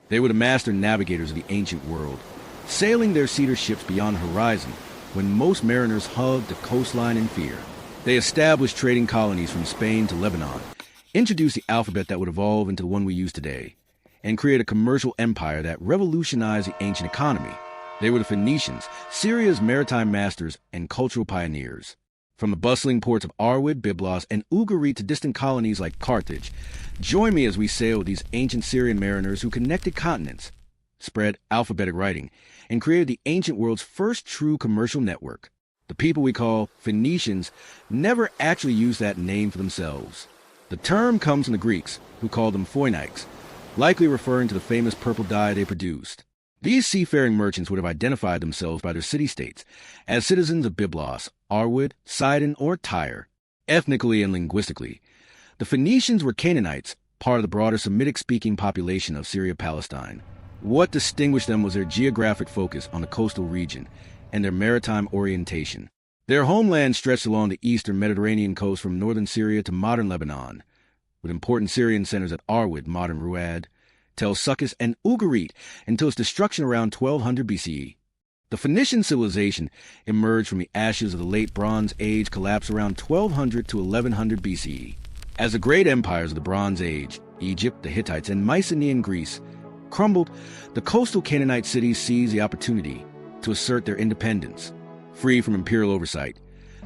They were the master navigators of the ancient world, sailing their cedar ships beyond the horizon when most mariners hugged the coastline in fear. They established trading colonies from Spain to Lebanon, introduced the alphabet that would evolve into the one we use today, and create a commercial empire that revolutionized the ancient economy. They were the Phoenicians, Syria's maritime masters and cultural pioneers. From the bustling ports of Arwad, Byblos, and Ugarit to distant colonies like Carthage, join me as we sail with these ancient Syrian mariners who connected continents, spread alphabetic writing, and created the ancient world's first true commercial network. The people we call Phoenicians never actually used that name for themselves. The term comes from the Greeks, who called them Phoenicians, likely referring to the famous purple dye they produced. These seafaring merchants would have identified themselves by their city-states as citizens of Byblos, Arwad, Sidon, or Tyre. Ethnically and linguistically, the Phoenicians were Canaanites, part of the broader Semitic-speaking population of Syria-Palestine. What distinguished them was their geographic focus on the coastal region and their maritime orientation. Their homeland stretched along the eastern Mediterranean coast from northern Syria to modern Lebanon, with important Syrian centers at Arwad, modern Arwad, Tel Succus, and Ugarit until its destruction around 1200 BCE. The Phoenician civilization emerged from the ashes of the late Bronze Age collapse around 1200 to 1100 BCE. As the great empires of the Bronze Age, Egypt, the Hittites, and Mycenaean Greece, crumbled, the coastal Canaanite cities seized the opportunity to assert their independence. Free from imperial oversight,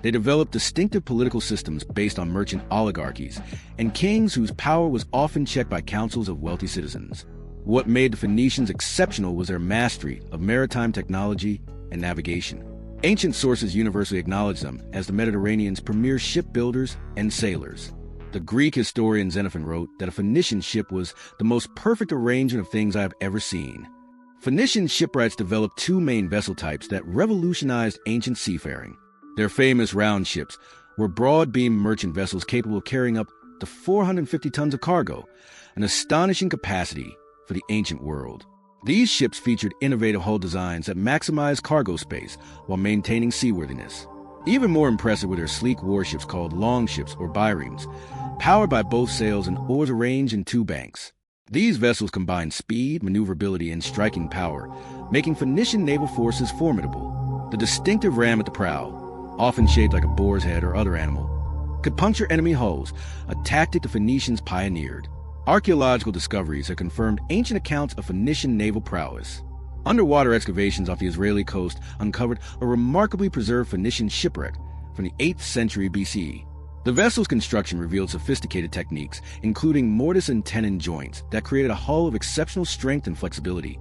they developed distinctive political systems based on merchant oligarchies and kings whose power was often checked by councils of wealthy citizens. What made the Phoenicians exceptional was their mastery of maritime technology and navigation. Ancient sources universally acknowledge them as the Mediterranean's premier shipbuilders and sailors. The Greek historian Xenophon wrote that a Phoenician ship was the most perfect arrangement of things I have ever seen. Phoenician shipwrights developed two main vessel types that revolutionized ancient seafaring. Their famous round ships were broad-beam merchant vessels capable of carrying up to 450 tons of cargo, an astonishing capacity for the ancient world. These ships featured innovative hull designs that maximized cargo space while maintaining seaworthiness. Even more impressive were their sleek warships called longships or biremes, powered by both sails and oars arranged in two banks. These vessels combined speed, maneuverability, and striking power, making Phoenician naval forces formidable. The distinctive ram at the prow, often shaped like a boar's head or other animal, could puncture enemy hulls, a tactic the Phoenicians pioneered. Archaeological discoveries have confirmed ancient accounts of Phoenician naval prowess. Underwater excavations off the Israeli coast uncovered a remarkably preserved Phoenician shipwreck from the 8th century BCE. The vessel's construction revealed sophisticated techniques, including mortise and tenon joints that created a hull of exceptional strength and flexibility,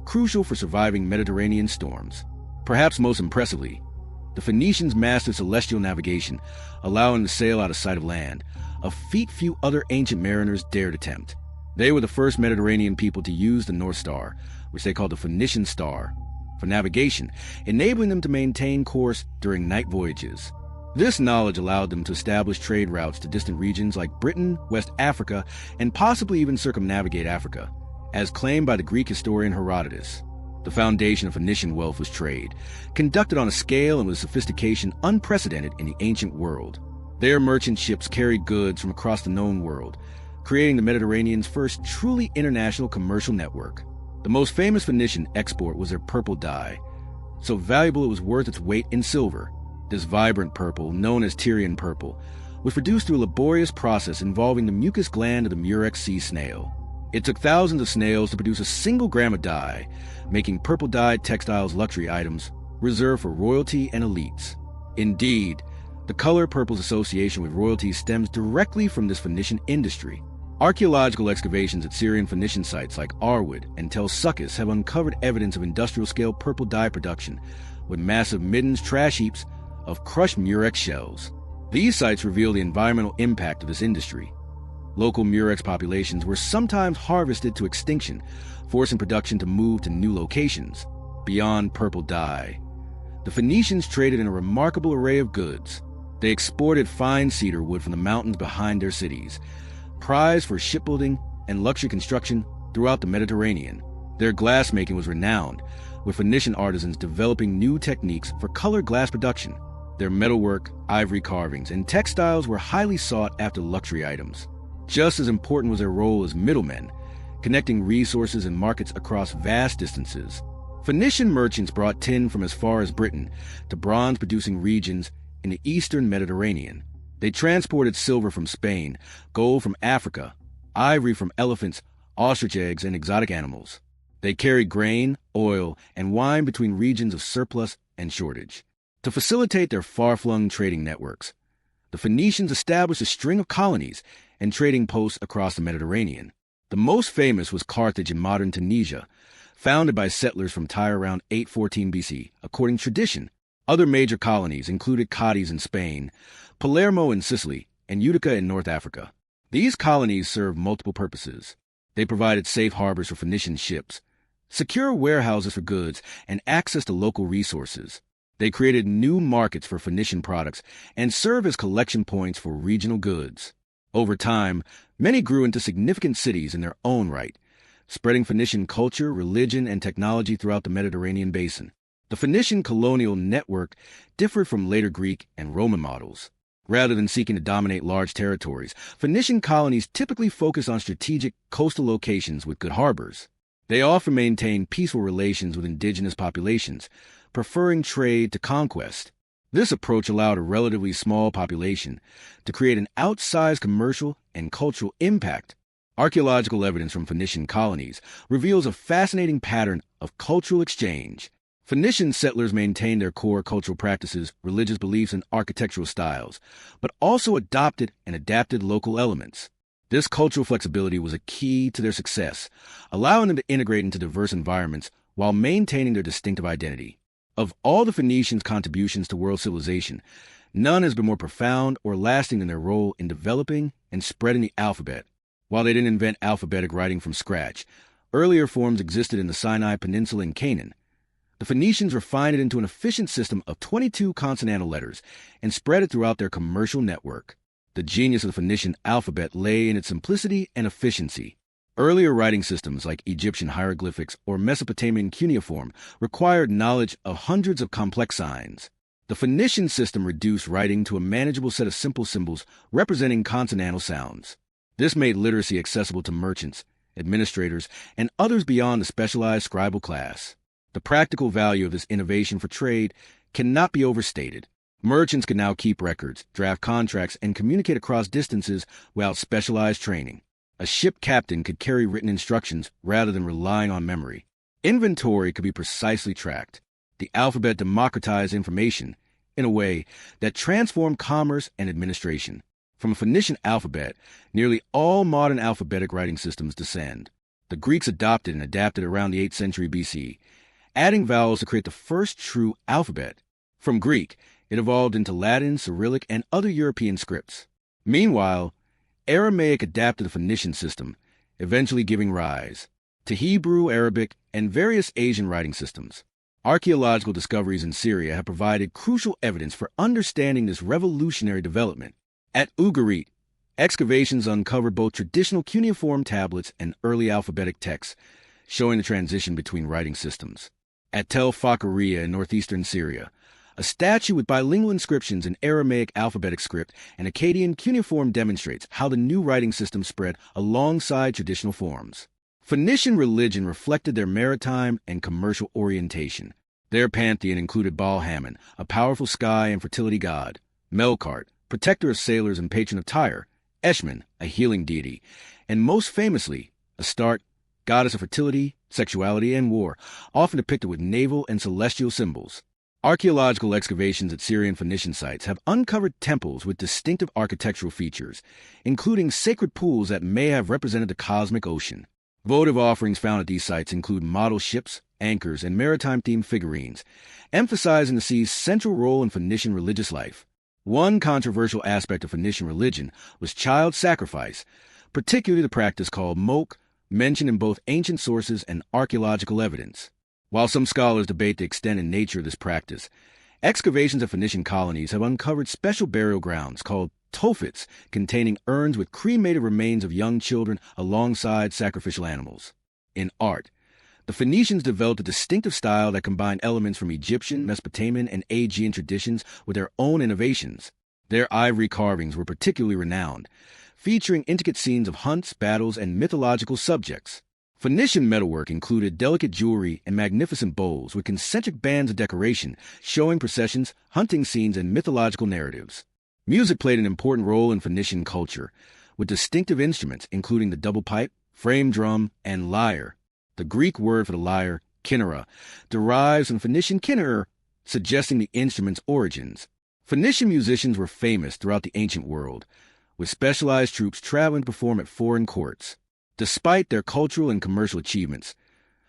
crucial for surviving Mediterranean storms. Perhaps most impressively, the Phoenicians mastered celestial navigation, allowing them to sail out of sight of land, a feat few other ancient mariners dared attempt. They were the first Mediterranean people to use the North Star, which they called the Phoenician Star, for navigation, enabling them to maintain course during night voyages. This knowledge allowed them to establish trade routes to distant regions like Britain, West Africa, and possibly even circumnavigate Africa, as claimed by the Greek historian Herodotus. The foundation of Phoenician wealth was trade, conducted on a scale and with sophistication unprecedented in the ancient world. Their merchant ships carried goods from across the known world, creating the Mediterranean's first truly international commercial network. The most famous Phoenician export was their purple dye, so valuable it was worth its weight in silver. This vibrant purple, known as Tyrian purple, was produced through a laborious process involving the mucus gland of the murex sea snail. It took thousands of snails to produce a single gram of dye, making purple-dyed textiles luxury items reserved for royalty and elites. Indeed, the color purple's association with royalty stems directly from this Phoenician industry. Archaeological excavations at Syrian Phoenician sites like Arwad and Tel Succus have uncovered evidence of industrial-scale purple dye production, with massive middens trash heaps of crushed murex shells. These sites reveal the environmental impact of this industry. Local murex populations were sometimes harvested to extinction, forcing production to move to new locations. Beyond purple dye, the Phoenicians traded in a remarkable array of goods. They exported fine cedar wood from the mountains behind their cities, prized for shipbuilding and luxury construction throughout the Mediterranean. Their glassmaking was renowned, with Phoenician artisans developing new techniques for colored glass production. Their metalwork, ivory carvings, and textiles were highly sought after luxury items. Just as important was their role as middlemen, connecting resources and markets across vast distances. Phoenician merchants brought tin from as far as Britain to bronze-producing regions in the eastern Mediterranean. They transported silver from Spain, gold from Africa, ivory from elephants, ostrich eggs, and exotic animals. They carried grain, oil, and wine between regions of surplus and shortage. To facilitate their far-flung trading networks, the Phoenicians established a string of colonies and trading posts across the Mediterranean. The most famous was Carthage in modern Tunisia, founded by settlers from Tyre around 814 BC, according to tradition. Other major colonies included Cadiz in Spain, Palermo in Sicily, and Utica in North Africa. These colonies served multiple purposes. They provided safe harbors for Phoenician ships, secure warehouses for goods, and access to local resources. They created new markets for Phoenician products and served as collection points for regional goods. Over time, many grew into significant cities in their own right, spreading Phoenician culture, religion, and technology throughout the Mediterranean basin. The Phoenician colonial network differed from later Greek and Roman models. Rather than seeking to dominate large territories, Phoenician colonies typically focused on strategic coastal locations with good harbors. They often maintained peaceful relations with indigenous populations, preferring trade to conquest. This approach allowed a relatively small population to create an outsized commercial and cultural impact. Archaeological evidence from Phoenician colonies reveals a fascinating pattern of cultural exchange. Phoenician settlers maintained their core cultural practices, religious beliefs, and architectural styles, but also adopted and adapted local elements. This cultural flexibility was a key to their success, allowing them to integrate into diverse environments while maintaining their distinctive identity. Of all the Phoenicians' contributions to world civilization, none has been more profound or lasting than their role in developing and spreading the alphabet. While they didn't invent alphabetic writing from scratch, earlier forms existed in the Sinai Peninsula and Canaan. The Phoenicians refined it into an efficient system of 22 consonantal letters and spread it throughout their commercial network. The genius of the Phoenician alphabet lay in its simplicity and efficiency. Earlier writing systems like Egyptian hieroglyphics or Mesopotamian cuneiform required knowledge of hundreds of complex signs. The Phoenician system reduced writing to a manageable set of simple symbols representing consonantal sounds. This made literacy accessible to merchants, administrators, and others beyond the specialized scribal class. The practical value of this innovation for trade cannot be overstated. Merchants can now keep records, draft contracts, and communicate across distances without specialized training. A ship captain could carry written instructions rather than relying on memory. Inventory could be precisely tracked. The alphabet democratized information in a way that transformed commerce and administration. From a Phoenician alphabet, nearly all modern alphabetic writing systems descend. The Greeks adopted and adapted around the 8th century BC, adding vowels to create the first true alphabet. From Greek, it evolved into Latin, Cyrillic, and other European scripts. Meanwhile, Aramaic adapted the Phoenician system, eventually giving rise to Hebrew, Arabic, and various Asian writing systems. Archaeological discoveries in Syria have provided crucial evidence for understanding this revolutionary development. At Ugarit, excavations uncovered both traditional cuneiform tablets and early alphabetic texts, showing the transition between writing systems. At Tel Fakhariya in northeastern Syria, a statue with bilingual inscriptions in Aramaic alphabetic script and Akkadian cuneiform demonstrates how the new writing system spread alongside traditional forms. Phoenician religion reflected their maritime and commercial orientation. Their pantheon included Baal-Hamon, a powerful sky and fertility god, Melkart, protector of sailors and patron of Tyre, Eshmun, a healing deity, and most famously, Astarte, goddess of fertility, sexuality, and war, often depicted with naval and celestial symbols. Archaeological excavations at Syrian Phoenician sites have uncovered temples with distinctive architectural features, including sacred pools that may have represented the cosmic ocean. Votive offerings found at these sites include model ships, anchors, and maritime-themed figurines, emphasizing the sea's central role in Phoenician religious life. One controversial aspect of Phoenician religion was child sacrifice, particularly the practice called mok, mentioned in both ancient sources and archaeological evidence. While some scholars debate the extent and nature of this practice, excavations of Phoenician colonies have uncovered special burial grounds called tofits containing urns with cremated remains of young children alongside sacrificial animals. In art, the Phoenicians developed a distinctive style that combined elements from Egyptian, Mesopotamian, and Aegean traditions with their own innovations. Their ivory carvings were particularly renowned, featuring intricate scenes of hunts, battles, and mythological subjects. Phoenician metalwork included delicate jewelry and magnificent bowls with concentric bands of decoration showing processions, hunting scenes, and mythological narratives. Music played an important role in Phoenician culture, with distinctive instruments including the double pipe, frame drum, and lyre. The Greek word for the lyre, kinnera, derives from Phoenician kinner, suggesting the instrument's origins. Phoenician musicians were famous throughout the ancient world, with specialized troops traveling to perform at foreign courts. Despite their cultural and commercial achievements,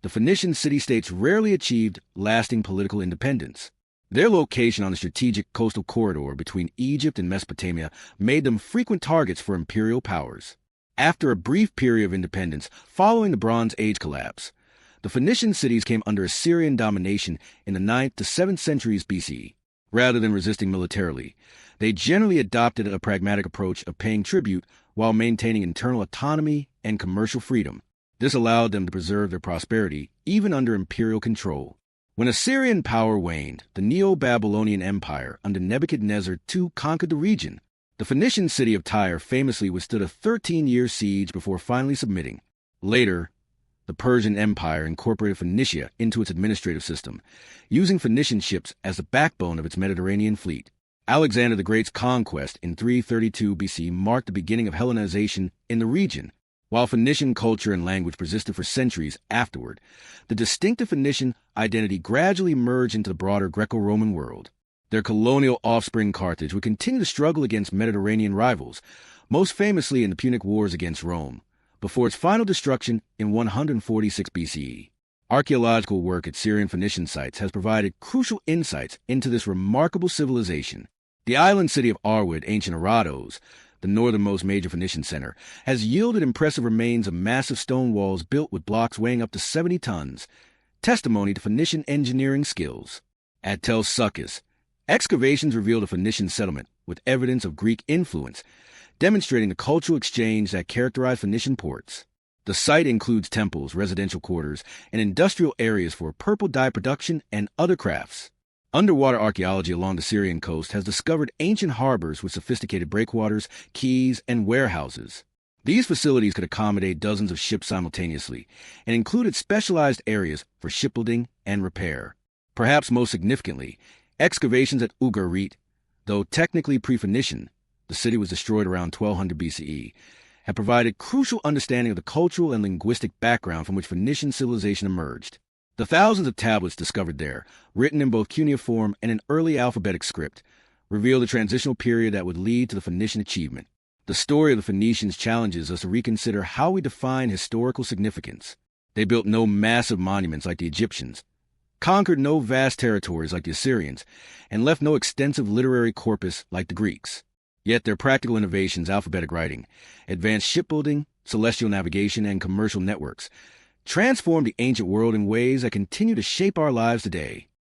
the Phoenician city-states rarely achieved lasting political independence. Their location on the strategic coastal corridor between Egypt and Mesopotamia made them frequent targets for imperial powers. After a brief period of independence following the Bronze Age collapse, the Phoenician cities came under Assyrian domination in the 9th to 7th centuries BCE. Rather than resisting militarily, they generally adopted a pragmatic approach of paying tribute while maintaining internal autonomy and commercial freedom. This allowed them to preserve their prosperity even under imperial control. When Assyrian power waned, the Neo-Babylonian Empire under Nebuchadnezzar II conquered the region. The Phoenician city of Tyre famously withstood a 13-year siege before finally submitting. Later, the Persian Empire incorporated Phoenicia into its administrative system, using Phoenician ships as the backbone of its Mediterranean fleet. Alexander the Great's conquest in 332 BC marked the beginning of Hellenization in the region. While Phoenician culture and language persisted for centuries afterward, the distinctive Phoenician identity gradually merged into the broader Greco-Roman world. Their colonial offspring Carthage would continue to struggle against Mediterranean rivals, most famously in the Punic Wars against Rome, before its final destruction in 146 BCE. Archaeological work at Syrian Phoenician sites has provided crucial insights into this remarkable civilization. The island city of Arwad, ancient Arados, the northernmost major Phoenician center, has yielded impressive remains of massive stone walls built with blocks weighing up to 70 tons, testimony to Phoenician engineering skills. At Tel Succus, excavations revealed a Phoenician settlement with evidence of Greek influence, demonstrating the cultural exchange that characterized Phoenician ports. The site includes temples, residential quarters, and industrial areas for purple dye production and other crafts. Underwater archaeology along the Syrian coast has discovered ancient harbors with sophisticated breakwaters, quays, and warehouses. These facilities could accommodate dozens of ships simultaneously and included specialized areas for shipbuilding and repair. Perhaps most significantly, excavations at Ugarit, though technically pre-Phoenician, the city was destroyed around 1200 BCE, have provided crucial understanding of the cultural and linguistic background from which Phoenician civilization emerged. The thousands of tablets discovered there, written in both cuneiform and an early alphabetic script, reveal the transitional period that would lead to the Phoenician achievement. The story of the Phoenicians challenges us to reconsider how we define historical significance. They built no massive monuments like the Egyptians, conquered no vast territories like the Assyrians, and left no extensive literary corpus like the Greeks. Yet their practical innovations, alphabetic writing, advanced shipbuilding, celestial navigation, and commercial networks, transformed the ancient world in ways that continue to shape our lives today.